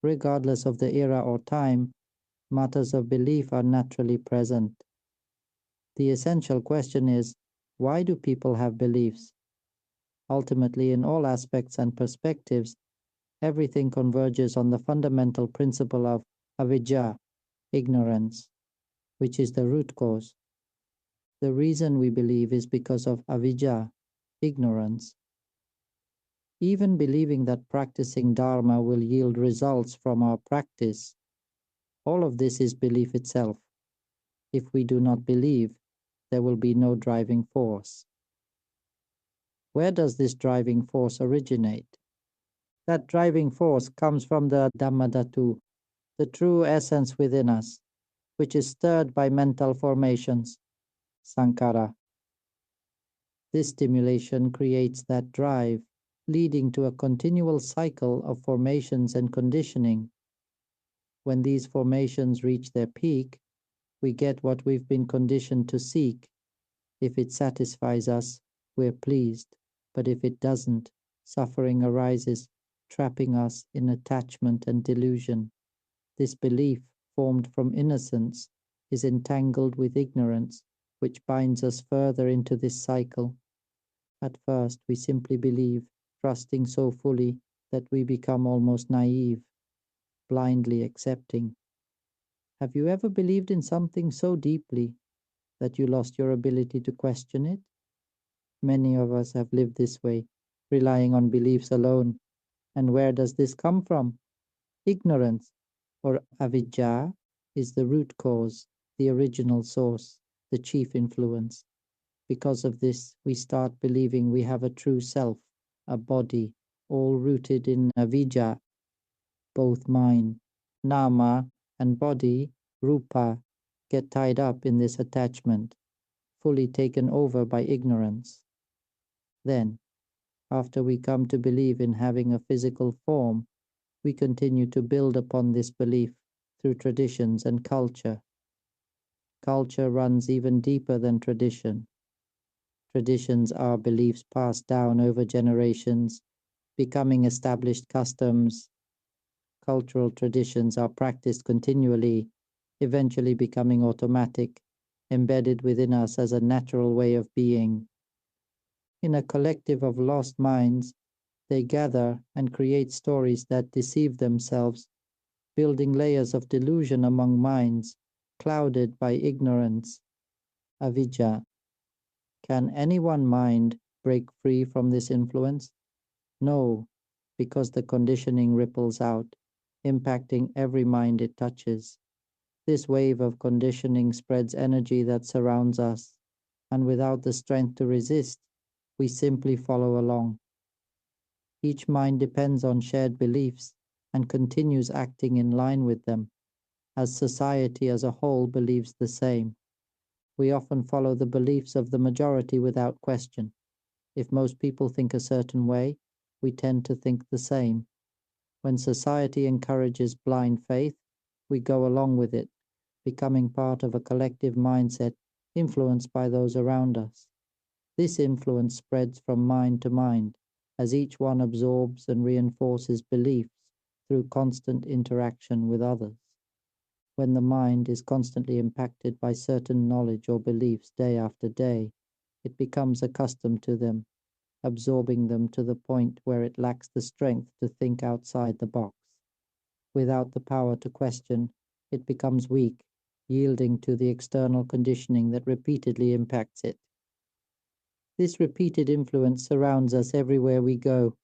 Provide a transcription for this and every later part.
Regardless of the era or time, matters of belief are naturally present. The essential question is, why do people have beliefs? Ultimately, in all aspects and perspectives, everything converges on the fundamental principle of avidya, ignorance, which is the root cause. The reason we believe is because of avidya, ignorance. Even believing that practicing Dharma will yield results from our practice, all of this is belief itself. If we do not believe, there will be no driving force. Where does this driving force originate? That driving force comes from the Dhammadhatu, the true essence within us, which is stirred by mental formations, sankhara. This stimulation creates that drive, leading to a continual cycle of formations and conditioning. When these formations reach their peak, we get what we've been conditioned to seek. If it satisfies us, we're pleased, but if it doesn't, suffering arises, trapping us in attachment and delusion. This belief, formed from innocence, is entangled with ignorance, which binds us further into this cycle. At first, we simply believe, trusting so fully that we become almost naive, blindly accepting. Have you ever believed in something so deeply that you lost your ability to question it? Many of us have lived this way, relying on beliefs alone. And where does this come from? Ignorance, or avidya, is the root cause, the original source, the chief influence. Because of this, we start believing we have a true self, a body, all rooted in avidya, both mind, nama, and body, rupa, get tied up in this attachment, fully taken over by ignorance. Then, after we come to believe in having a physical form, we continue to build upon this belief through traditions and culture. Culture runs even deeper than tradition. Traditions are beliefs passed down over generations, becoming established customs. Cultural traditions are practiced continually, eventually becoming automatic, embedded within us as a natural way of being. In a collective of lost minds, they gather and create stories that deceive themselves, building layers of delusion among minds, clouded by ignorance, avidya. Can any one mind break free from this influence? No, because the conditioning ripples out, impacting every mind it touches. This wave of conditioning spreads energy that surrounds us, and without the strength to resist, we simply follow along. Each mind depends on shared beliefs and continues acting in line with them, as society as a whole believes the same. We often follow the beliefs of the majority without question. If most people think a certain way, we tend to think the same. When society encourages blind faith, we go along with it, becoming part of a collective mindset influenced by those around us. This influence spreads from mind to mind, as each one absorbs and reinforces beliefs through constant interaction with others. When the mind is constantly impacted by certain knowledge or beliefs day after day, it becomes accustomed to them, absorbing them to the point where it lacks the strength to think outside the box. Without the power to question, it becomes weak, yielding to the external conditioning that repeatedly impacts it. This repeated influence surrounds us everywhere we go.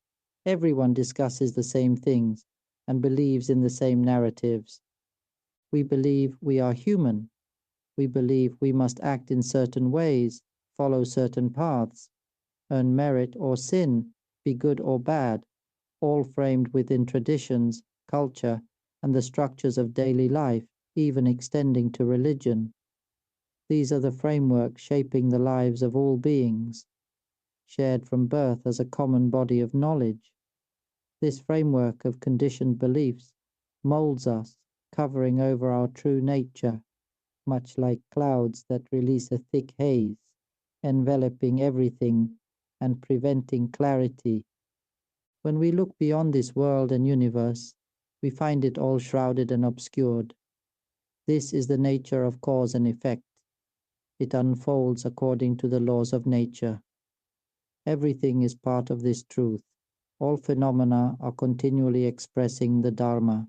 Everyone discusses the same things and believes in the same narratives. We believe we are human. We believe we must act in certain ways, follow certain paths, earn merit or sin, be good or bad, all framed within traditions, culture, and the structures of daily life, even extending to religion. These are the frameworks shaping the lives of all beings, shared from birth as a common body of knowledge. This framework of conditioned beliefs molds us, covering over our true nature, much like clouds that release a thick haze, enveloping everything and preventing clarity. When we look beyond this world and universe, we find it all shrouded and obscured. This is the nature of cause and effect. It unfolds according to the laws of nature. Everything is part of this truth. All phenomena are continually expressing the Dharma.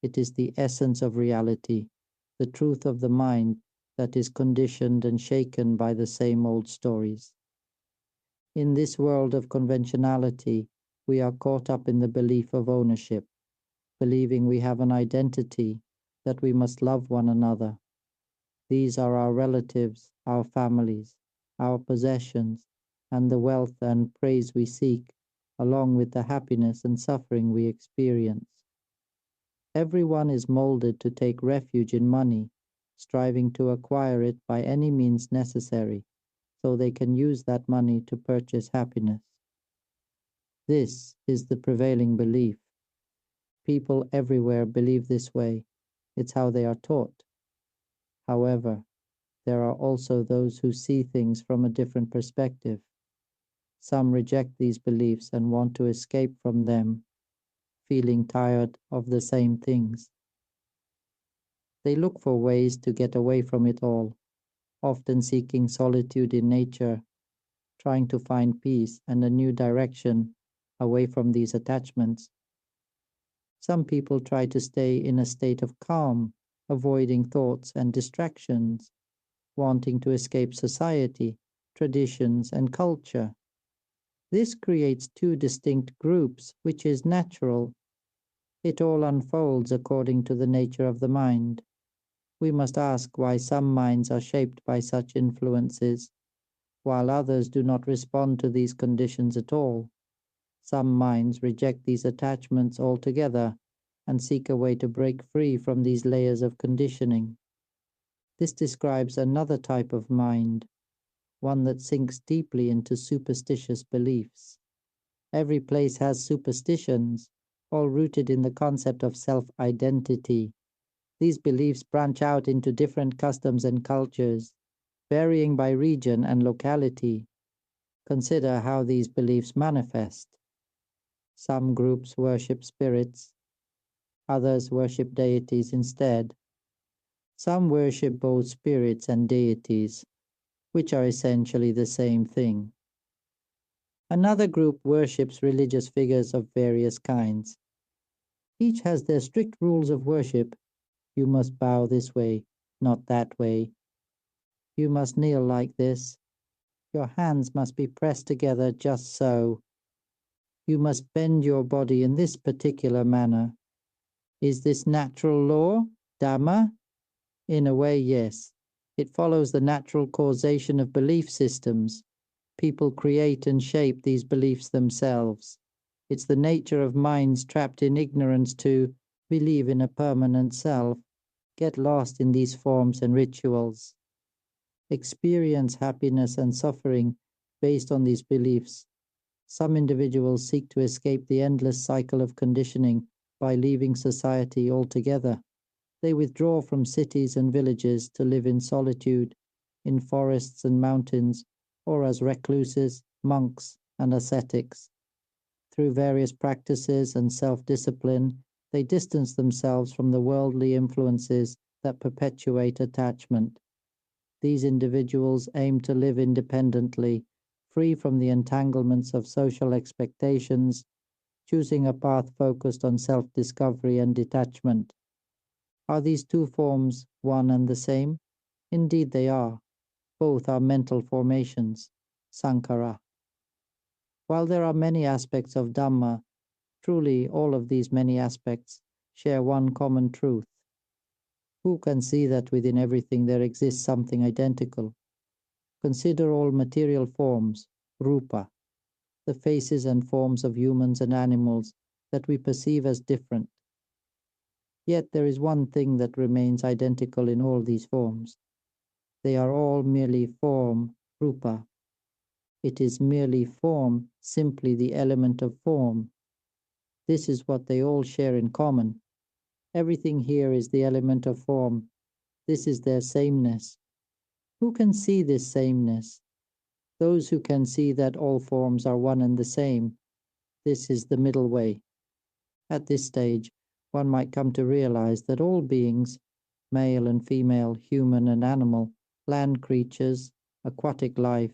It is the essence of reality, the truth of the mind that is conditioned and shaken by the same old stories. In this world of conventionality, we are caught up in the belief of ownership, believing we have an identity, that we must love one another. These are our relatives, our families, our possessions, and the wealth and praise we seek, along with the happiness and suffering we experience. Everyone is molded to take refuge in money, striving to acquire it by any means necessary, so they can use that money to purchase happiness. This is the prevailing belief. People everywhere believe this way. It's how they are taught. However, there are also those who see things from a different perspective. Some reject these beliefs and want to escape from them, feeling tired of the same things. They look for ways to get away from it all, often seeking solitude in nature, trying to find peace and a new direction away from these attachments. Some people try to stay in a state of calm, avoiding thoughts and distractions, wanting to escape society, traditions, and culture. This creates two distinct groups, which is natural. It all unfolds according to the nature of the mind. We must ask why some minds are shaped by such influences, while others do not respond to these conditions at all. Some minds reject these attachments altogether and seek a way to break free from these layers of conditioning. This describes another type of mind, one that sinks deeply into superstitious beliefs. Every place has superstitions, all rooted in the concept of self-identity. These beliefs branch out into different customs and cultures, varying by region and locality. Consider how these beliefs manifest. Some groups worship spirits, others worship deities instead. Some worship both spirits and deities, which are essentially the same thing. Another group worships religious figures of various kinds. Each has their strict rules of worship. You must bow this way, not that way. You must kneel like this. Your hands must be pressed together just so. You must bend your body in this particular manner. Is this natural law, Dhamma? In a way, yes. It follows the natural causation of belief systems. People create and shape these beliefs themselves. It's the nature of minds trapped in ignorance to believe in a permanent self, get lost in these forms and rituals, experience happiness and suffering based on these beliefs. Some individuals seek to escape the endless cycle of conditioning by leaving society altogether. They withdraw from cities and villages to live in solitude, in forests and mountains, or as recluses, monks, and ascetics. Through various practices and self-discipline, they distance themselves from the worldly influences that perpetuate attachment. These individuals aim to live independently, free from the entanglements of social expectations, choosing a path focused on self-discovery and detachment. Are these two forms one and the same? Indeed they are. Both are mental formations, sankhara. While there are many aspects of Dhamma, truly all of these many aspects share one common truth. Who can see that within everything there exists something identical? Consider all material forms, rupa, the faces and forms of humans and animals that we perceive as different. Yet there is one thing that remains identical in all these forms. They are all merely form, rupa. It is merely form, simply the element of form. This is what they all share in common. Everything here is the element of form. This is their sameness. Who can see this sameness? Those who can see that all forms are one and the same. This is the middle way. At this stage, one might come to realize that all beings, male and female, human and animal, land creatures, aquatic life,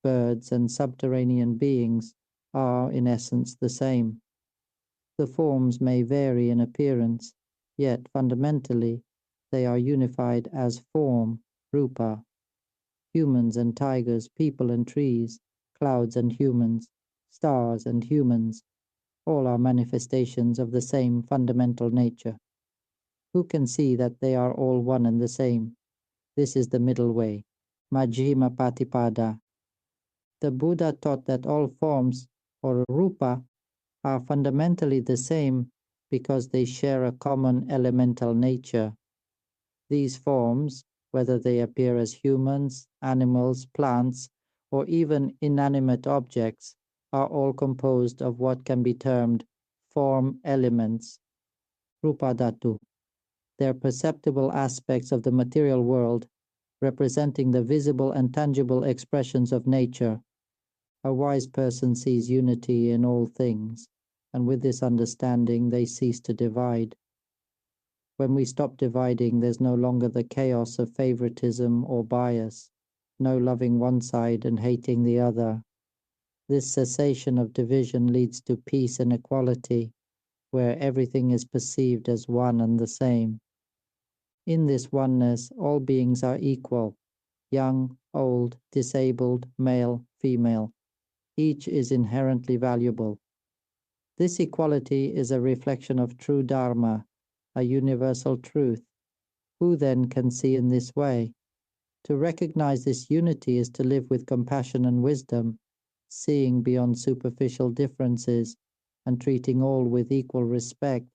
birds, and subterranean beings, are in essence the same. The forms may vary in appearance, yet fundamentally they are unified as form, rupa. Humans and tigers, people and trees, clouds and humans, stars and humans, all are manifestations of the same fundamental nature. Who can see that they are all one and the same? This is the middle way, Majjhima Patipada. The Buddha taught that all forms, or rupa, are fundamentally the same because they share a common elemental nature. These forms, whether they appear as humans, animals, plants, or even inanimate objects, are all composed of what can be termed form elements, rupa dhatu. They are perceptible aspects of the material world, representing the visible and tangible expressions of nature. A wise person sees unity in all things, and with this understanding they cease to divide. When we stop dividing, there's no longer the chaos of favoritism or bias, no loving one side and hating the other. This cessation of division leads to peace and equality, where everything is perceived as one and the same. In this oneness, all beings are equal, young, old, disabled, male, female. Each is inherently valuable. This equality is a reflection of true Dharma, a universal truth. Who then can see in this way? To recognize this unity is to live with compassion and wisdom, seeing beyond superficial differences and treating all with equal respect.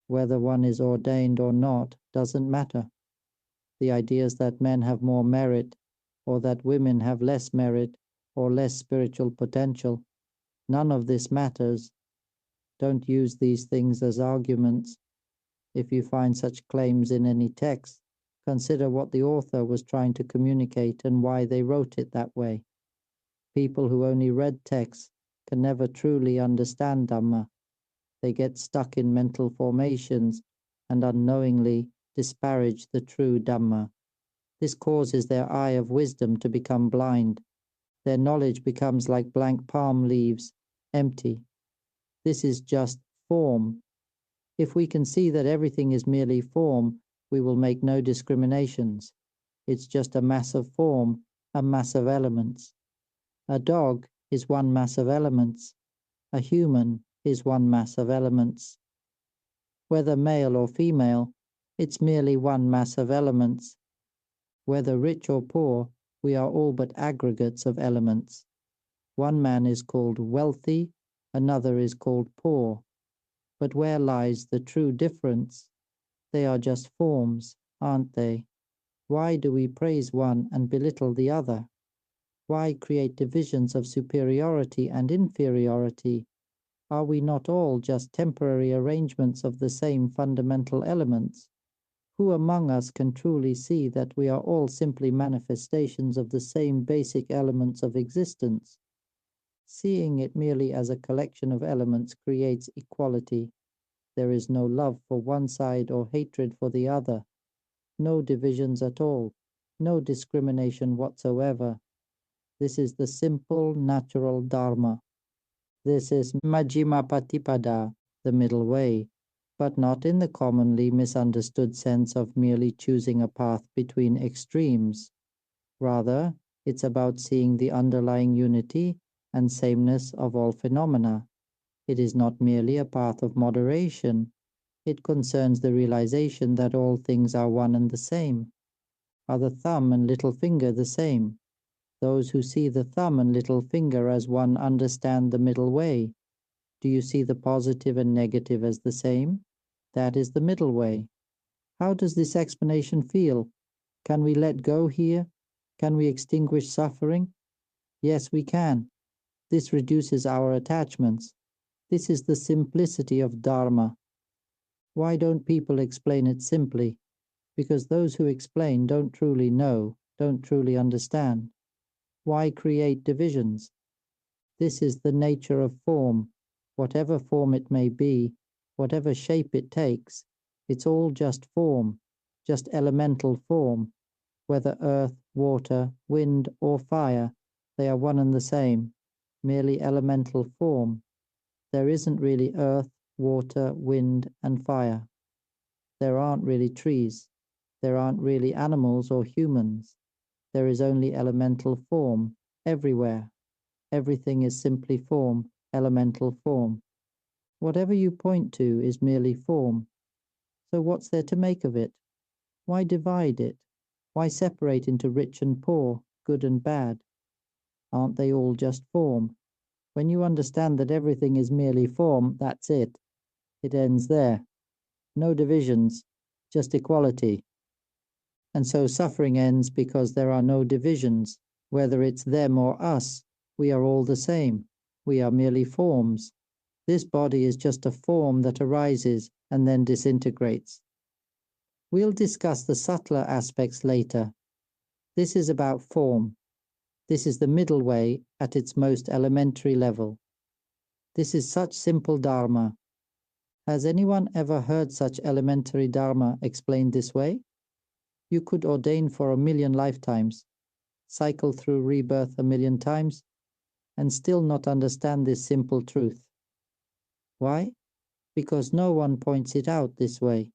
Whether one is ordained or not doesn't matter. The ideas that men have more merit, or that women have less merit, or less spiritual potential, none of this matters. Don't use these things as arguments. If you find such claims in any text, consider what the author was trying to communicate and why they wrote it that way. People who only read texts can never truly understand Dhamma. They get stuck in mental formations and unknowingly disparage the true Dhamma. This causes their eye of wisdom to become blind. Their knowledge becomes like blank palm leaves, empty. This is just form. If we can see that everything is merely form, we will make no discriminations. It's just a mass of form, a mass of elements. A dog is one mass of elements. A human is one mass of elements. Whether male or female, it's merely one mass of elements. Whether rich or poor, we are all but aggregates of elements. One man is called wealthy, another is called poor. But where lies the true difference? They are just forms, aren't they? Why do we praise one and belittle the other? Why create divisions of superiority and inferiority? Are we not all just temporary arrangements of the same fundamental elements? Who among us can truly see that we are all simply manifestations of the same basic elements of existence? Seeing it merely as a collection of elements creates equality. There is no love for one side or hatred for the other, no divisions at all, no discrimination whatsoever. This is the simple, natural Dharma. This is Majjhima Patipada, the middle way, but not in the commonly misunderstood sense of merely choosing a path between extremes. Rather, it's about seeing the underlying unity and sameness of all phenomena. It is not merely a path of moderation. It concerns the realization that all things are one and the same. Are the thumb and little finger the same? Those who see the thumb and little finger as one understand the middle way. Do you see the positive and negative as the same? That is the middle way. How does this explanation feel? Can we let go here? Can we extinguish suffering? Yes, we can. This reduces our attachments. This is the simplicity of Dharma. Why don't people explain it simply? Because those who explain don't truly know, don't truly understand. Why create divisions? This is the nature of form, whatever form it may be, whatever shape it takes, it's all just form, just elemental form. Whether earth, water, wind, or fire, they are one and the same, merely elemental form. There isn't really earth, water, wind, and fire. There aren't really trees. There aren't really animals or humans. There is only elemental form, everywhere. Everything is simply form, elemental form. Whatever you point to is merely form. So what's there to make of it? Why divide it? Why separate into rich and poor, good and bad? Aren't they all just form? When you understand that everything is merely form, that's it. It ends there. No divisions, just equality. And so suffering ends because there are no divisions. Whether it's them or us, we are all the same. We are merely forms. This body is just a form that arises and then disintegrates. We'll discuss the subtler aspects later. This is about form. This is the middle way at its most elementary level. This is such simple Dharma. Has anyone ever heard such elementary Dharma explained this way? You could ordain for 1,000,000 lifetimes, cycle through rebirth 1,000,000 times, and still not understand this simple truth. Why? Because no one points it out this way.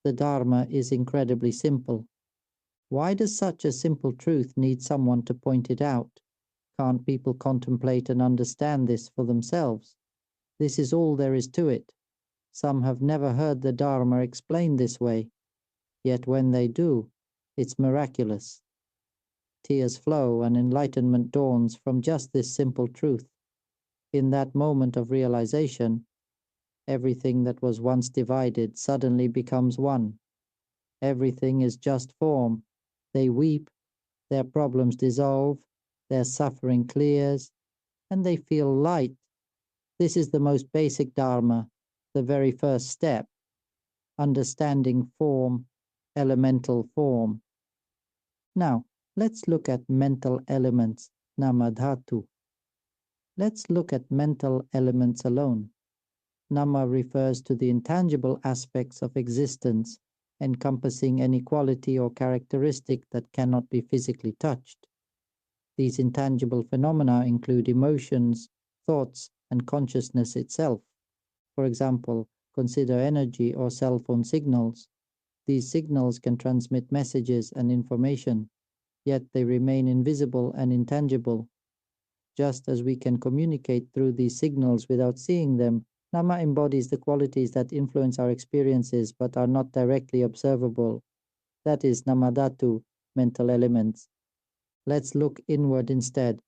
The Dharma is incredibly simple. Why does such a simple truth need someone to point it out? Can't people contemplate and understand this for themselves? This is all there is to it. Some have never heard the Dharma explained this way, yet when they do, it's miraculous. Tears flow and enlightenment dawns from just this simple truth. In that moment of realization, everything that was once divided suddenly becomes one. Everything is just form. They weep, their problems dissolve, their suffering clears, and they feel light. This is the most basic Dharma, the very first step, understanding form, elemental form. Now, let's look at mental elements, Namadhatu. Let's look at mental elements alone. Nama refers to the intangible aspects of existence, encompassing any quality or characteristic that cannot be physically touched. These intangible phenomena include emotions, thoughts, and consciousness itself. For example, consider energy or cell phone signals. These signals can transmit messages and information, yet they remain invisible and intangible. Just as we can communicate through these signals without seeing them, Nama embodies the qualities that influence our experiences but are not directly observable. That is Namadhatu, mental elements. Let's look inward instead.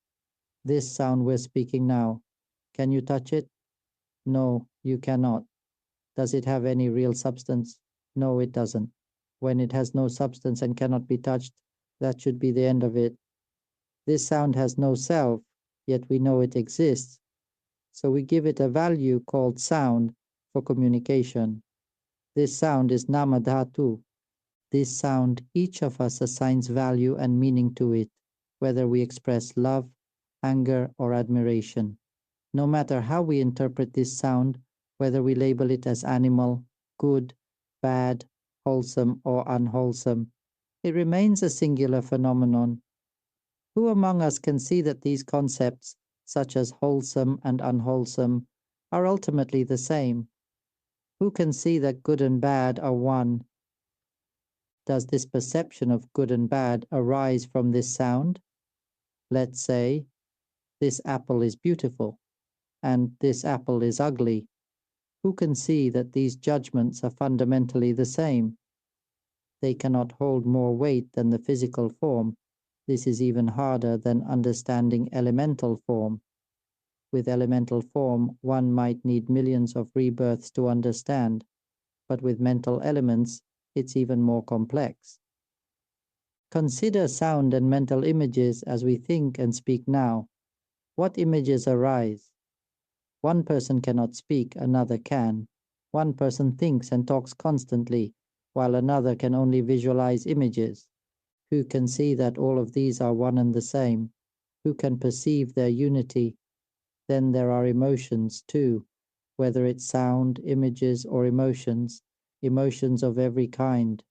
This sound we're speaking now. Can you touch it? No, you cannot. Does it have any real substance? No, it doesn't. When it has no substance and cannot be touched, that should be the end of it. This sound has no self, yet we know it exists. So we give it a value called sound for communication. This sound is Namadhatu. This sound, each of us assigns value and meaning to it, whether we express love, anger, or admiration. No matter how we interpret this sound, whether we label it as animal, good, bad, wholesome, or unwholesome, it remains a singular phenomenon. Who among us can see that these concepts, such as wholesome and unwholesome, are ultimately the same? Who can see that good and bad are one? Does this perception of good and bad arise from this sound? Let's say, this apple is beautiful, and this apple is ugly. Who can see that these judgments are fundamentally the same? They cannot hold more weight than the physical form. This is even harder than understanding elemental form. With elemental form, one might need millions of rebirths to understand, but with mental elements, it's even more complex. Consider sound and mental images as we think and speak now. What images arise? One person cannot speak, another can. One person thinks and talks constantly, while another can only visualize images. Who can see that all of these are one and the same? Who can perceive their unity? Then there are emotions too. whether it's sound, images, or emotions, emotions of every kind.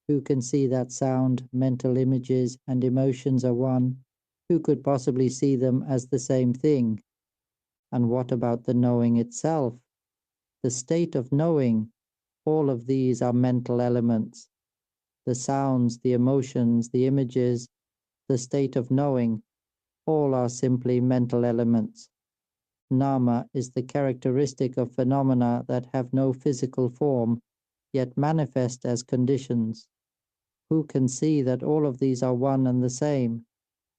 Who can see that sound, mental images, and emotions are one? Who could possibly see them as the same thing? And what about the knowing itself? The state of knowing, all of these are mental elements. The sounds, the emotions, the images, the state of knowing, all are simply mental elements. Nama is the characteristic of phenomena that have no physical form, yet manifest as conditions. Who can see that all of these are one and the same?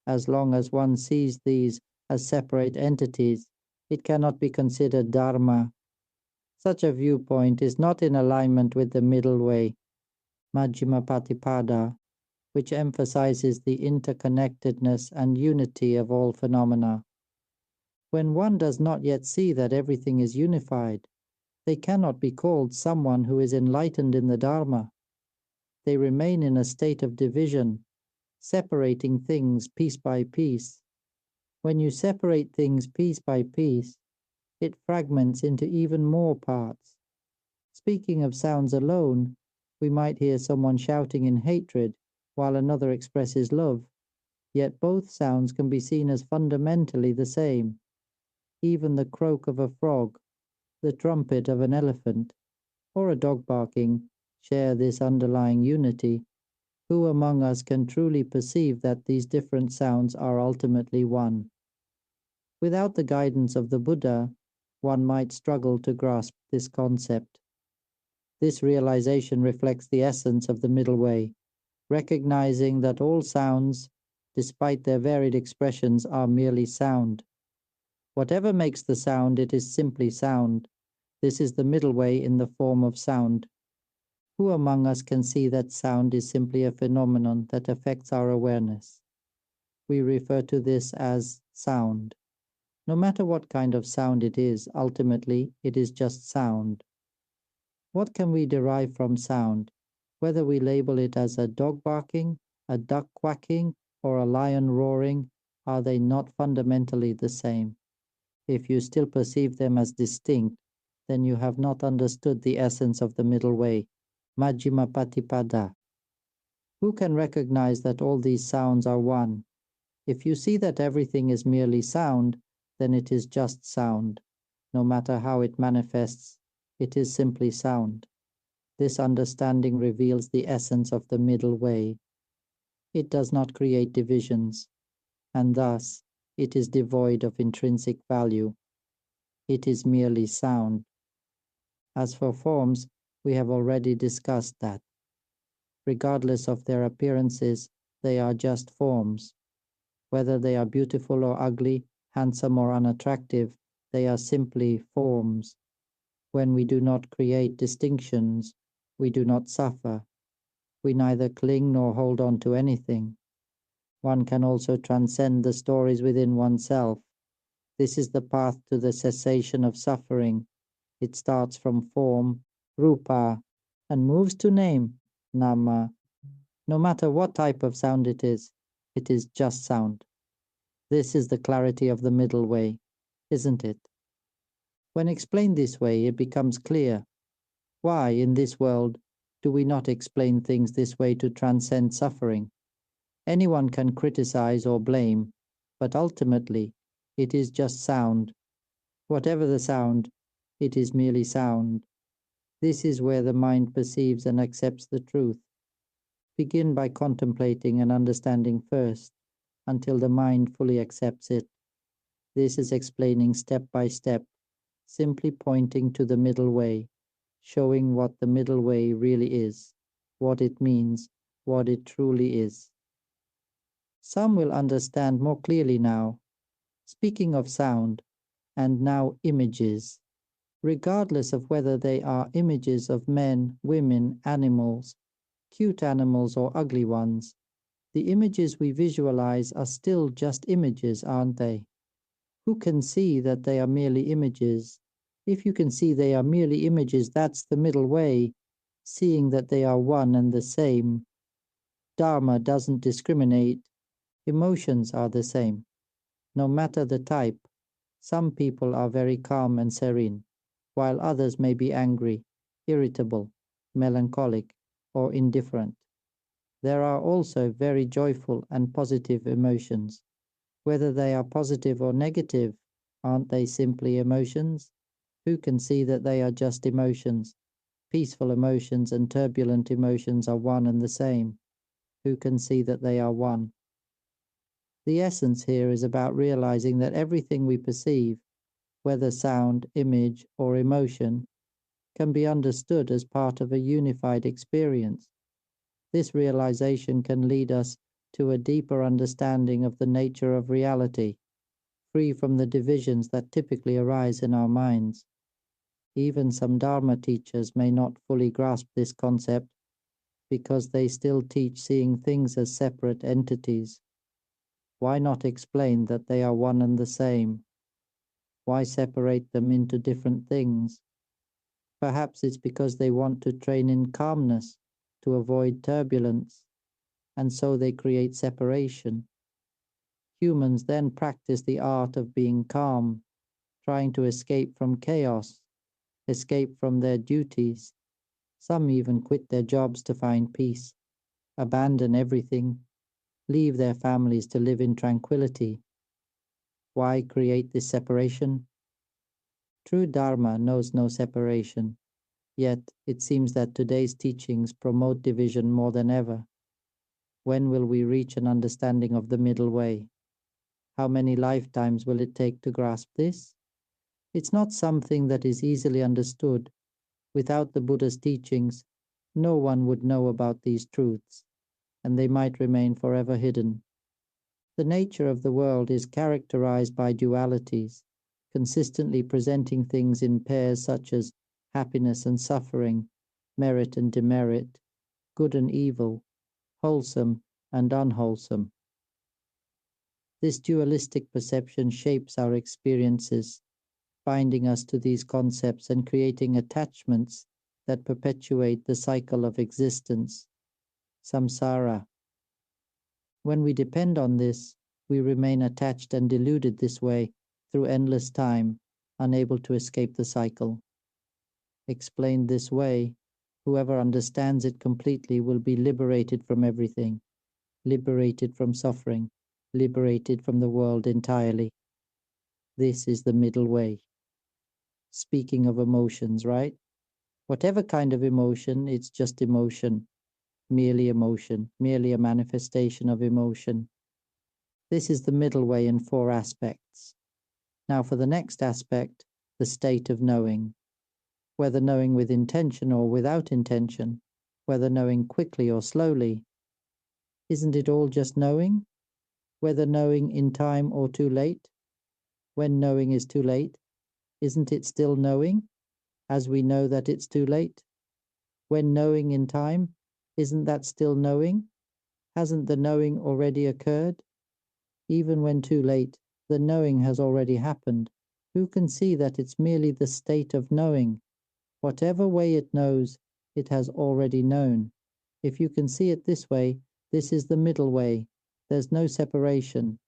As long as one sees these as separate entities, it cannot be considered dharma. Such a viewpoint is not in alignment with the middle way, Majjhima Patipada, which emphasizes the interconnectedness and unity of all phenomena. When one does not yet see that everything is unified, they cannot be called someone who is enlightened in the Dharma. They remain in a state of division, separating things piece by piece. When you separate things piece by piece, it fragments into even more parts. Speaking of sounds alone, we might hear someone shouting in hatred while another expresses love, yet both sounds can be seen as fundamentally the same. Even the croak of a frog, the trumpet of an elephant, or a dog barking share this underlying unity. Who among us can truly perceive that these different sounds are ultimately one? Without the guidance of the Buddha, one might struggle to grasp this concept. This realization reflects the essence of the middle way, recognizing that all sounds, despite their varied expressions, are merely sound. Whatever makes the sound, it is simply sound. This is the middle way in the form of sound. Who among us can see that sound is simply a phenomenon that affects our awareness? We refer to this as sound. No matter what kind of sound it is, ultimately it is just sound. What can we derive from sound, whether we label it as a dog barking, a duck quacking, or a lion roaring? Are they not fundamentally the same? If you still perceive them as distinct, then you have not understood the essence of the middle way, Majjhima Patipada. Who can recognize that all these sounds are one? If you see that everything is merely sound, then it is just sound. No matter how it manifests, it is simply sound. This understanding reveals the essence of the middle way. It does not create divisions, and thus it is devoid of intrinsic value. It is merely sound. As for forms, we have already discussed that. Regardless of their appearances, they are just forms. Whether they are beautiful or ugly, handsome or unattractive, they are simply forms. When we do not create distinctions, we do not suffer. We neither cling nor hold on to anything. One can also transcend the stories within oneself. This is the path to the cessation of suffering. It starts from form, rupa, and moves to name, nama. No matter what type of sound it is just sound. This is the clarity of the middle way, isn't it? When explained this way, it becomes clear. Why, in this world, do we not explain things this way to transcend suffering? Anyone can criticize or blame, but ultimately, it is just sound. Whatever the sound, it is merely sound. This is where the mind perceives and accepts the truth. Begin by contemplating and understanding first, until the mind fully accepts it. This is explaining step by step, simply pointing to the middle way, showing what the middle way really is, what it means, what it truly is. Some will understand more clearly now. Speaking of sound, and now images, regardless of whether they are images of men, women, animals, cute animals or ugly ones, the images we visualize are still just images, aren't they? Who can see that they are merely images? If you can see they are merely images, that's the middle way, seeing that they are one and the same. Dharma doesn't discriminate. Emotions are the same. No matter the type, some people are very calm and serene. while others may be angry, irritable, melancholic, or indifferent. There are also very joyful and positive emotions. Whether they are positive or negative, aren't they simply emotions? Who can see that they are just emotions? Peaceful emotions and turbulent emotions are one and the same. Who can see that they are one? The essence here is about realizing that everything we perceive, whether sound, image, or emotion, can be understood as part of a unified experience. This realization can lead us to a deeper understanding of the nature of reality, free from the divisions that typically arise in our minds. Even some Dharma teachers may not fully grasp this concept because they still teach seeing things as separate entities. Why not explain that they are one and the same? Why separate them into different things? Perhaps it's because they want to train in calmness to avoid turbulence, and so they create separation. Humans then practice the art of being calm, trying to escape from chaos, escape from their duties. Some even quit their jobs to find peace, abandon everything, leave their families to live in tranquility. Why create this separation? True Dharma knows no separation, yet it seems that today's teachings promote division more than ever. When will we reach an understanding of the middle way? How many lifetimes will it take to grasp this? It's not something that is easily understood. Without the Buddha's teachings, no one would know about these truths, and they might remain forever hidden. The nature of the world is characterized by dualities, consistently presenting things in pairs such as happiness and suffering, merit and demerit, good and evil, wholesome and unwholesome. This dualistic perception shapes our experiences, binding us to these concepts and creating attachments that perpetuate the cycle of existence, samsara. When we depend on this, we remain attached and deluded this way through endless time, unable to escape the cycle. Explained this way, whoever understands it completely will be liberated from everything, liberated from suffering, liberated from the world entirely. This is the middle way. Speaking of emotions, right? Whatever kind of emotion, it's just emotion, merely a manifestation of emotion. This is the middle way in 4 aspects. Now for the next aspect, the state of knowing. Whether knowing with intention or without intention, whether knowing quickly or slowly. Isn't it all just knowing? Whether knowing in time or too late? When knowing is too late, isn't it still knowing, as we know that it's too late? When knowing in time, isn't that still knowing? Hasn't the knowing already occurred? Even when too late, the knowing has already happened. Who can see that it's merely the state of knowing? Whatever way it knows, it has already known. If you can see it this way, this is the middle way. There's no separation.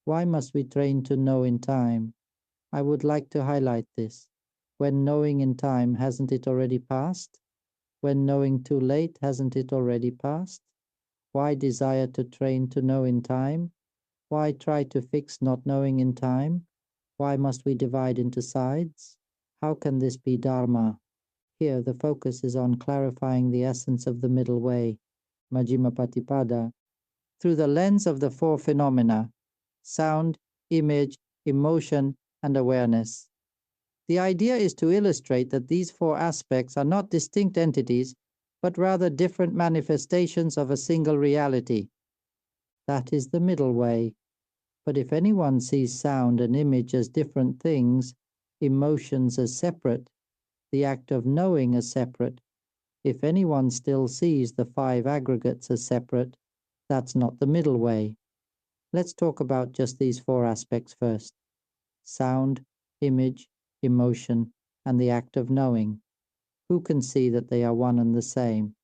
Why must we train to know in time? I would like to highlight this. When knowing in time, hasn't it already passed? When knowing too late, hasn't it already passed? Why desire to train to know in time? Why try to fix not knowing in time? Why must we divide into sides? How can this be Dharma? Here the focus is on clarifying the essence of the middle way, Majjhima Patipada, through the lens of the 4 phenomena: sound, image, emotion, and awareness. The idea is to illustrate that these 4 aspects are not distinct entities, but rather different manifestations of a single reality. That is the middle way. But if anyone sees sound and image as different things, emotions as separate, the act of knowing as separate, if anyone still sees the 5 aggregates as separate, that's not the middle way. Let's talk about just these 4 aspects first: sound, image, emotion, and the act of knowing. Who can see that they are one and the same?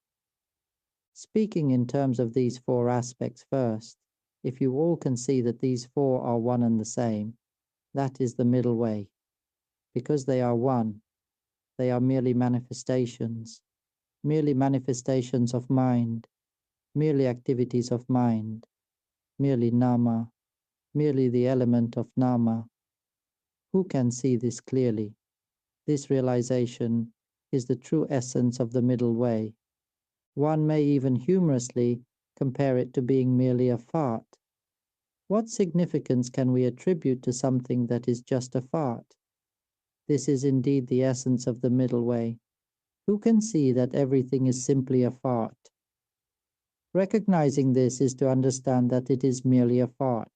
Speaking in terms of these 4 aspects first, if you all can see that these 4 are one and the same, that is the middle way. Because they are one, They are merely manifestations of mind, merely activities of mind, merely nama, merely the element of nama. Who can see this clearly? This realization is the true essence of the middle way. One may even humorously compare it to being merely a fart. What significance can we attribute to something that is just a fart? This is indeed the essence of the middle way. Who can see that everything is simply a fart? Recognizing this is to understand that it is merely a fart.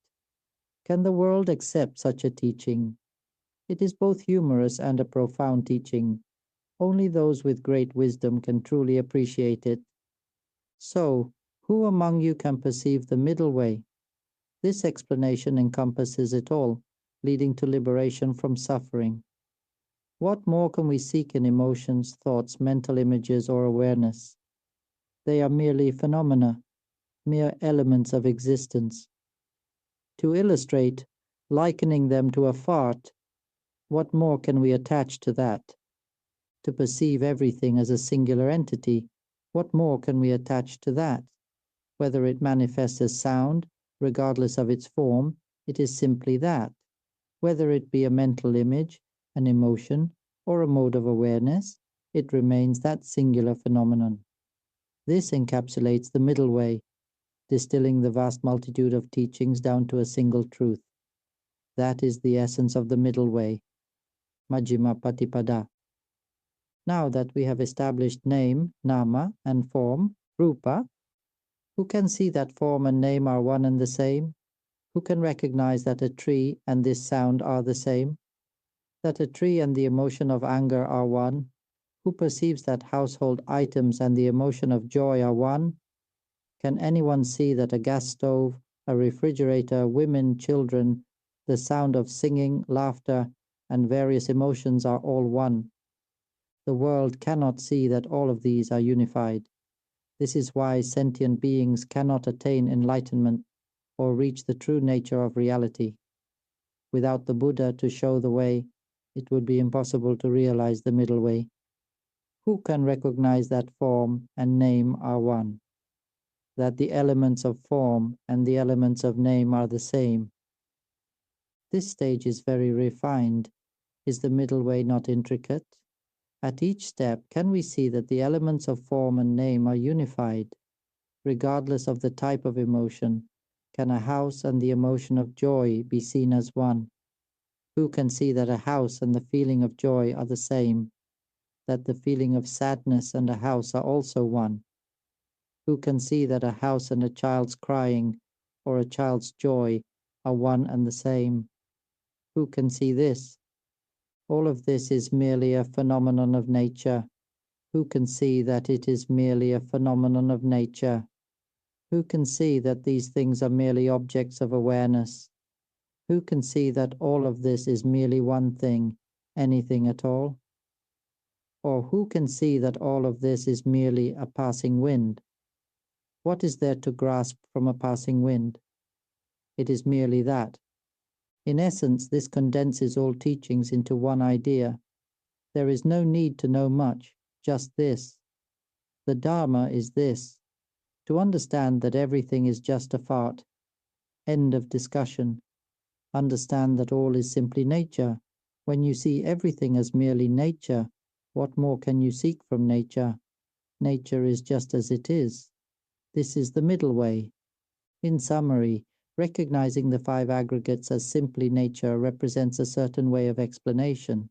Can the world accept such a teaching? It is both humorous and a profound teaching. Only those with great wisdom can truly appreciate it. So, who among you can perceive the middle way? This explanation encompasses it all, leading to liberation from suffering. What more can we seek in emotions, thoughts, mental images, or awareness? They are merely phenomena, mere elements of existence. To illustrate, likening them to a fart, what more can we attach to that? To perceive everything as a singular entity, what more can we attach to that? Whether it manifests as sound, regardless of its form, it is simply that. Whether it be a mental image, an emotion, or a mode of awareness, it remains that singular phenomenon. This encapsulates the middle way, distilling the vast multitude of teachings down to a single truth. That is the essence of the middle way, Majjhima Patipada. Now that we have established name, nama, and form, rupa, who can see that form and name are one and the same? Who can recognize that a tree and this sound are the same? That a tree and the emotion of anger are one? Who perceives that household items and the emotion of joy are one? Can anyone see that a gas stove, a refrigerator, women, children, the sound of singing, laughter, and various emotions are all one? The world cannot see that all of these are unified. This is why sentient beings cannot attain enlightenment or reach the true nature of reality. Without the Buddha to show the way, it would be impossible to realize the middle way. Who can recognize that form and name are one? That the elements of form and the elements of name are the same? This stage is very refined. Is the middle way not intricate? At each step, can we see that the elements of form and name are unified? Regardless of the type of emotion, can a house and the emotion of joy be seen as one? Who can see that a house and the feeling of joy are the same? That the feeling of sadness and a house are also one? Who can see that a house and a child's crying or a child's joy are one and the same? Who can see this? All of this is merely a phenomenon of nature. Who can see that it is merely a phenomenon of nature? Who can see that these things are merely objects of awareness? Who can see that all of this is merely one thing, anything at all? Or who can see that all of this is merely a passing wind? What is there to grasp from a passing wind? It is merely that. In essence, this condenses all teachings into one idea. There is no need to know much, just this. The Dharma is this: to understand that everything is just a fart. End of discussion. Understand that all is simply nature. When you see everything as merely nature, what more can you seek from nature? Nature is just as it is. This is the middle way. In summary, recognizing the five aggregates as simply nature represents a certain way of explanation.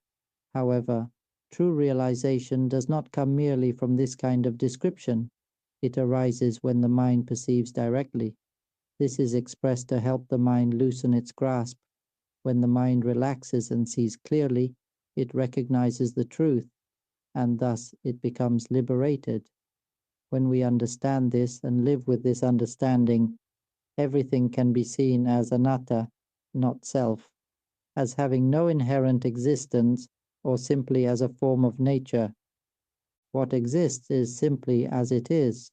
However, true realization does not come merely from this kind of description. It arises when the mind perceives directly. This is expressed to help the mind loosen its grasp. When the mind relaxes and sees clearly, it recognizes the truth, and thus it becomes liberated. When we understand this and live with this understanding, everything can be seen as anatta, not self, as having no inherent existence or simply as a form of nature. What exists is simply as it is.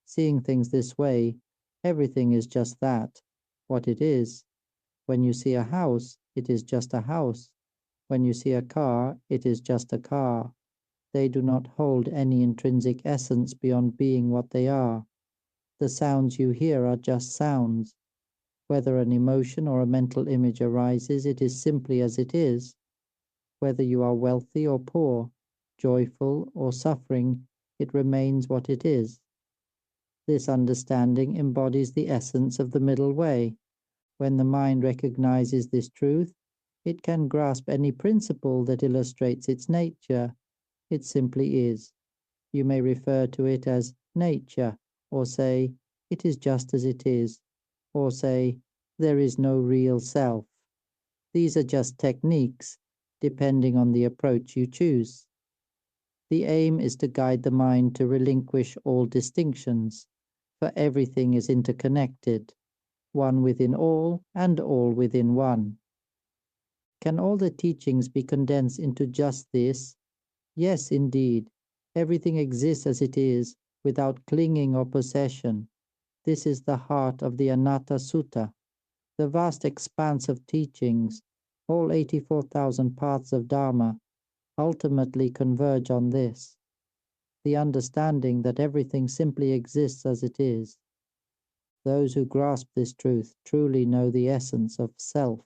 Seeing things this way, everything is just that, what it is. When you see a house, it is just a house. When you see a car, it is just a car. They do not hold any intrinsic essence beyond being what they are. The sounds you hear are just sounds. Whether an emotion or a mental image arises, it is simply as it is. Whether you are wealthy or poor, joyful or suffering, it remains what it is. This understanding embodies the essence of the middle way. When the mind recognizes this truth, it can grasp any principle that illustrates its nature. It simply is. You may refer to it as nature, or say, it is just as it is, or say, there is no real self. These are just techniques, depending on the approach you choose. The aim is to guide the mind to relinquish all distinctions, for everything is interconnected, one within all and all within one. Can all the teachings be condensed into just this? Yes, indeed. Everything exists as it is, without clinging or possession. This is the heart of the Anatta Sutta. The vast expanse of teachings, all 84,000 paths of Dharma, ultimately converge on this, the understanding that everything simply exists as it is. Those who grasp this truth truly know the essence of self.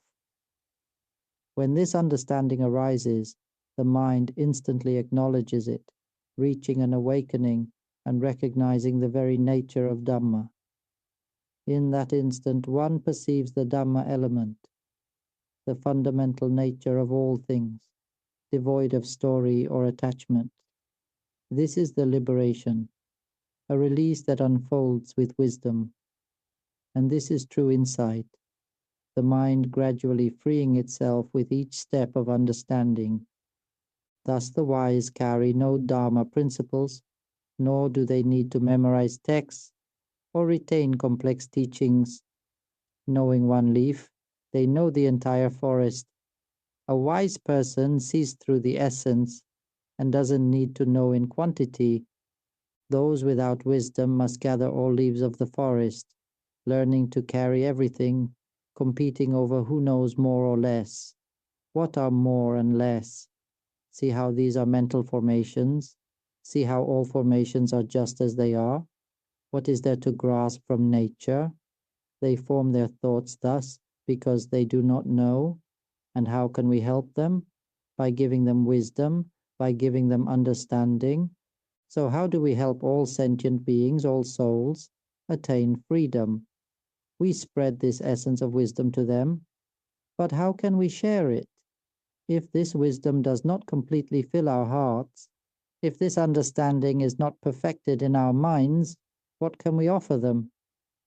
When this understanding arises, the mind instantly acknowledges it, reaching an awakening and recognizing the very nature of Dhamma. In that instant, one perceives the Dhamma element, the fundamental nature of all things, devoid of story or attachment. This is the liberation, a release that unfolds with wisdom. And this is true insight, the mind gradually freeing itself with each step of understanding. Thus the wise carry no Dharma principles, nor do they need to memorize texts or retain complex teachings. Knowing one leaf, they know the entire forest. A wise person sees through the essence and doesn't need to know in quantity. Those without wisdom must gather all leaves of the forest, learning to carry everything, competing over who knows more or less. What are more and less? See how these are mental formations. See how all formations are just as they are. What is there to grasp from nature? They form their thoughts thus because they do not know. And how can we help them? By giving them wisdom, by giving them understanding. So how do we help all sentient beings, all souls, attain freedom? We spread this essence of wisdom to them. But how can we share it? If this wisdom does not completely fill our hearts, if this understanding is not perfected in our minds, what can we offer them?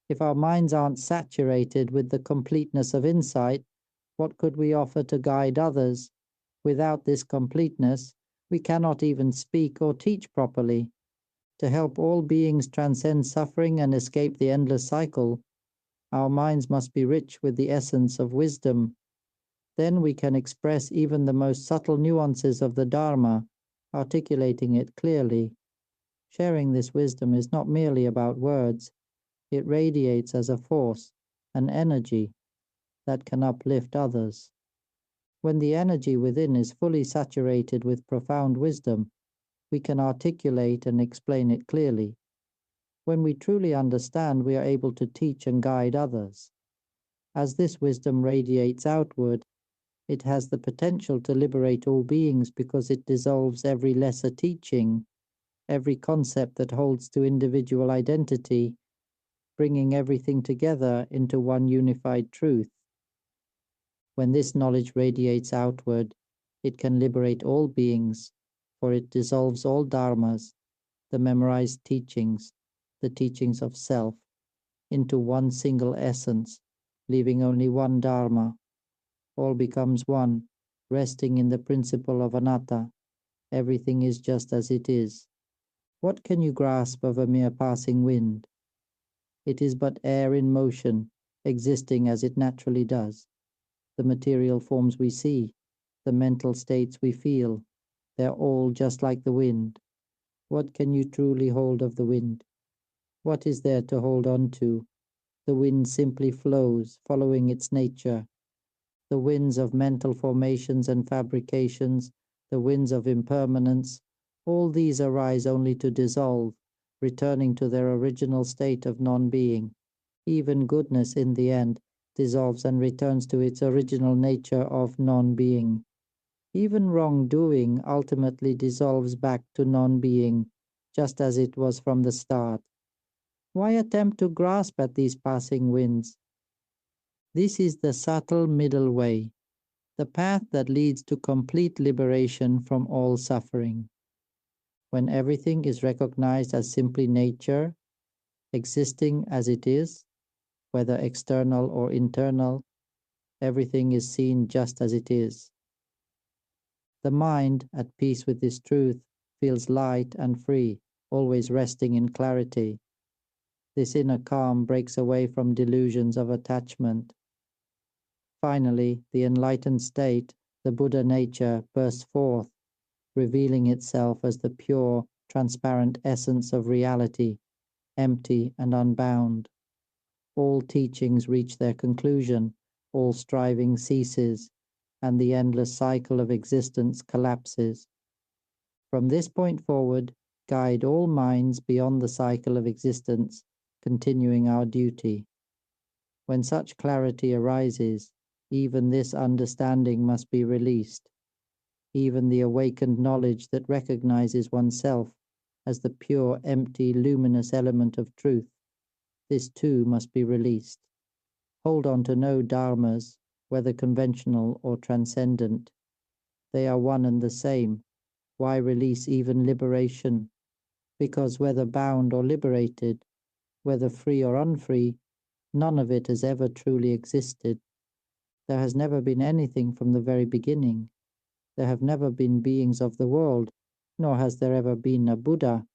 If our minds aren't saturated with the completeness of insight, what could we offer to guide others? Without this completeness, we cannot even speak or teach properly. To help all beings transcend suffering and escape the endless cycle, our minds must be rich with the essence of wisdom. Then we can express even the most subtle nuances of the Dharma, articulating it clearly. Sharing this wisdom is not merely about words. It radiates as a force, an energy that can uplift others. When the energy within is fully saturated with profound wisdom, we can articulate and explain it clearly. When we truly understand, we are able to teach and guide others. As this wisdom radiates outward, it has the potential to liberate all beings because it dissolves every lesser teaching, every concept that holds to individual identity, bringing everything together into one unified truth. When this knowledge radiates outward, it can liberate all beings, for it dissolves all dharmas, the memorized teachings, the teachings of self, into one single essence, leaving only one dharma. All becomes one, resting in the principle of anatta. Everything is just as it is. What can you grasp of a mere passing wind? It is but air in motion, existing as it naturally does. The material forms we see, the mental states we feel, they're all just like the wind. What can you truly hold of the wind? What is there to hold on to? The wind simply flows, following its nature. The winds of mental formations and fabrications, the winds of impermanence, All these arise only to dissolve, returning to their original state of non-being. Even goodness, in the end, dissolves and returns to its original nature of non-being. Even wrongdoing ultimately dissolves back to non-being, just as it was from the start. Why attempt to grasp at these passing winds? This is the subtle middle way, the path that leads to complete liberation from all suffering. When everything is recognized as simply nature, existing as it is, whether external or internal, everything is seen just as it is. The mind, at peace with this truth, feels light and free, always resting in clarity. This inner calm breaks away from delusions of attachment. Finally, the enlightened state, the Buddha nature, bursts forth, revealing itself as the pure, transparent essence of reality, empty and unbound. All teachings reach their conclusion, all striving ceases, and the endless cycle of existence collapses. From this point forward, guide all minds beyond the cycle of existence, continuing our duty. When such clarity arises, even this understanding must be released. Even the awakened knowledge that recognizes oneself as the pure, empty, luminous element of truth, this too must be released. Hold on to no dharmas, whether conventional or transcendent. They are one and the same. Why release even liberation? Because whether bound or liberated, whether free or unfree, none of it has ever truly existed. There has never been anything from the very beginning. There have never been beings of the world, nor has there ever been a Buddha.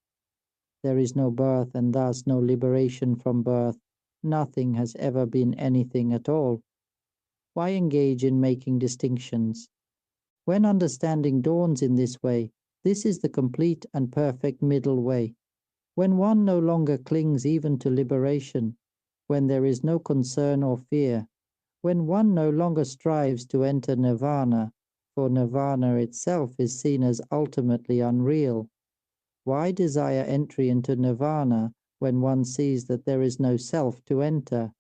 There is no birth and thus no liberation from birth. Nothing has ever been anything at all. Why engage in making distinctions? When understanding dawns in this way, this is the complete and perfect middle way. When one no longer clings even to liberation, when there is no concern or fear, when one no longer strives to enter nirvana, for nirvana itself is seen as ultimately unreal. Why desire entry into nirvana when one sees that there is no self to enter?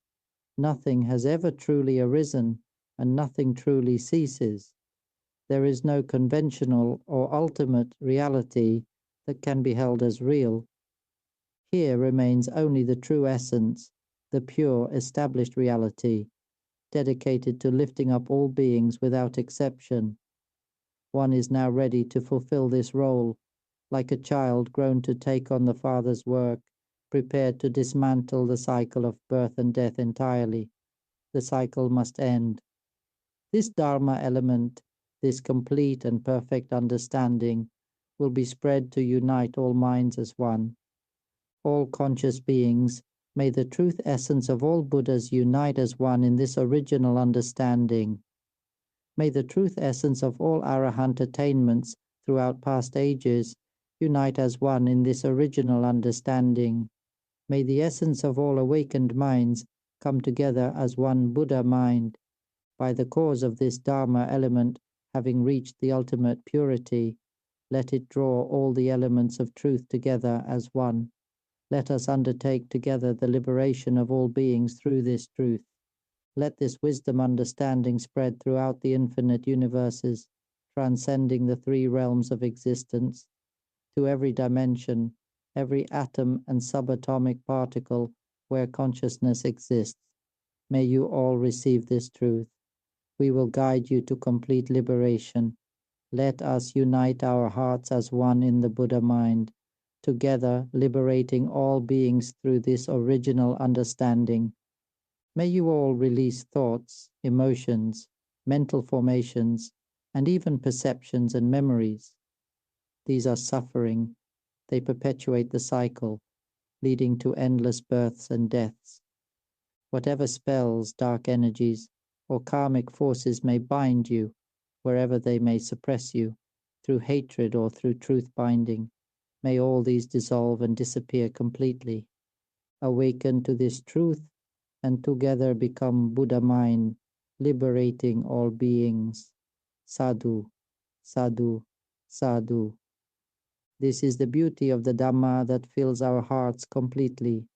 Nothing has ever truly arisen, and nothing truly ceases. There is no conventional or ultimate reality that can be held as real. Here remains only the true essence, the pure, established reality, dedicated to lifting up all beings without exception. One is now ready to fulfill this role, like a child grown to take on the Father's work, prepared to dismantle the cycle of birth and death entirely. The cycle must end. This Dharma element, this complete and perfect understanding, will be spread to unite all minds as one. All conscious beings, may the truth essence of all Buddhas unite as one in this original understanding. May the truth essence of all Arahant attainments throughout past ages unite as one in this original understanding. May the essence of all awakened minds come together as one Buddha mind. By the cause of this Dharma element having reached the ultimate purity, let it draw all the elements of truth together as one. Let us undertake together the liberation of all beings through this truth. Let this wisdom understanding spread throughout the infinite universes, transcending the three realms of existence, to every dimension, every atom and subatomic particle where consciousness exists. May you all receive this truth. We will guide you to complete liberation. Let us unite our hearts as one in the Buddha mind, together liberating all beings through this original understanding. May you all release thoughts, emotions, mental formations, and even perceptions and memories. These are suffering. They perpetuate the cycle, leading to endless births and deaths. Whatever spells, dark energies, or karmic forces may bind you, wherever they may suppress you, through hatred or through truth binding, may all these dissolve and disappear completely. Awaken to this truth and together become Buddha mind, liberating all beings. Sadhu, sadhu, sadhu. This is the beauty of the Dhamma that fills our hearts completely.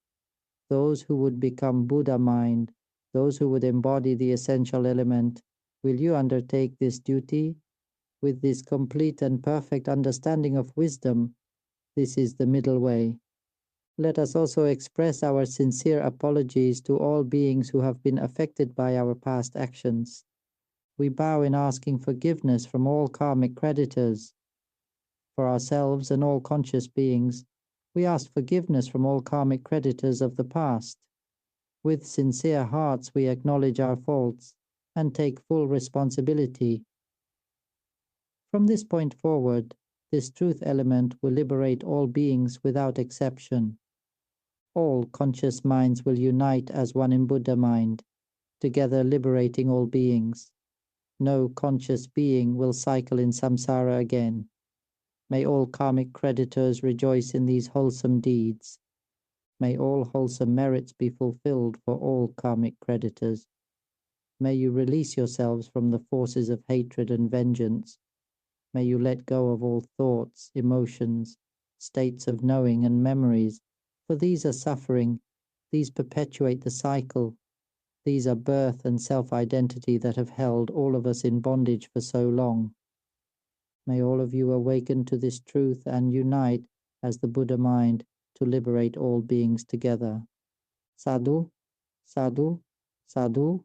Those who would become Buddha mind, those who would embody the essential element, will you undertake this duty? With this complete and perfect understanding of wisdom, this is the middle way. Let us also express our sincere apologies to all beings who have been affected by our past actions. We bow in asking forgiveness from all karmic creditors. For ourselves and all conscious beings, we ask forgiveness from all karmic creditors of the past. With sincere hearts, we acknowledge our faults and take full responsibility. From this point forward, this truth element will liberate all beings without exception. All conscious minds will unite as one in Buddha mind, together liberating all beings. No conscious being will cycle in samsara again. May all karmic creditors rejoice in these wholesome deeds. May all wholesome merits be fulfilled for all karmic creditors. May you release yourselves from the forces of hatred and vengeance. May you let go of all thoughts, emotions, states of knowing and memories, for these are suffering, these perpetuate the cycle, these are birth and self-identity that have held all of us in bondage for so long. May all of you awaken to this truth and unite as the Buddha mind to liberate all beings together. Sadhu, sadhu, sadhu.